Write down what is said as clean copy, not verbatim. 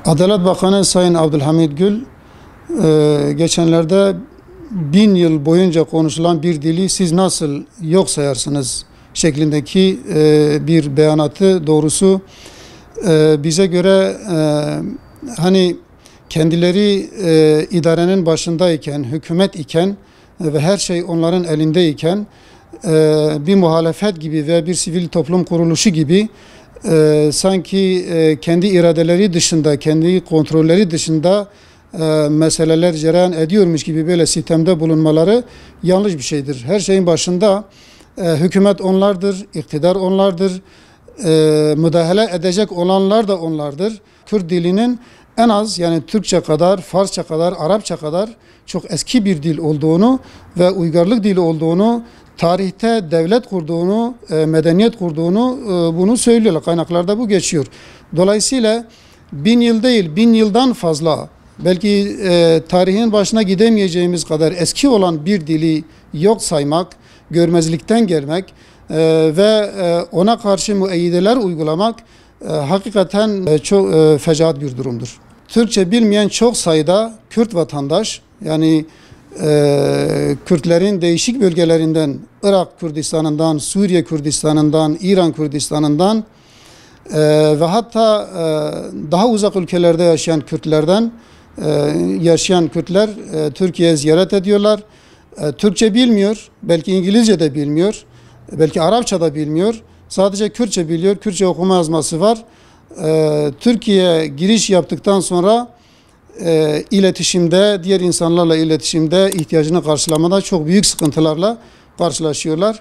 Adalet Bakanı Sayın Abdülhamid Gül geçenlerde 1000 yıl boyunca konuşulan bir dili siz nasıl yok sayarsınız şeklindeki bir beyanatı doğrusu bize göre hani kendileri idarenin başındayken, hükümet iken ve her şey onların elindeyken bir muhalefet gibi ve bir sivil toplum kuruluşu gibi sanki kendi iradeleri dışında, kendi kontrolleri dışında meseleler cereyan ediyormuş gibi böyle sistemde bulunmaları yanlış bir şeydir. Her şeyin başında hükümet onlardır, iktidar onlardır, müdahale edecek olanlar da onlardır. Kürt dilinin en az yani Türkçe kadar, Farsça kadar, Arapça kadar çok eski bir dil olduğunu ve uygarlık dili olduğunu, tarihte devlet kurduğunu, medeniyet kurduğunu bunu söylüyorlar. Kaynaklarda bu geçiyor. Dolayısıyla 1000 yıl değil, 1000 yıldan fazla belki tarihin başına gidemeyeceğimiz kadar eski olan bir dili yok saymak, görmezlikten gelmek ve ona karşı müeyyideler uygulamak hakikaten çok fecaat bir durumdur. Türkçe bilmeyen çok sayıda Kürt vatandaş, yani Kürtlerin değişik bölgelerinden, Irak Kürdistan'ından, Suriye Kürdistan'ından, İran Kürdistan'ından ve hatta daha uzak ülkelerde yaşayan Kürtlerden yaşayan Kürtler Türkiye'ye ziyaret ediyorlar. Türkçe bilmiyor, belki İngilizce de bilmiyor, belki Arapça da bilmiyor. Sadece Kürtçe biliyor, Kürtçe okuma yazması var. Türkiye'ye giriş yaptıktan sonra iletişimde, diğer insanlarla iletişimde, ihtiyacını karşılamada çok büyük sıkıntılarla karşılaşıyorlar.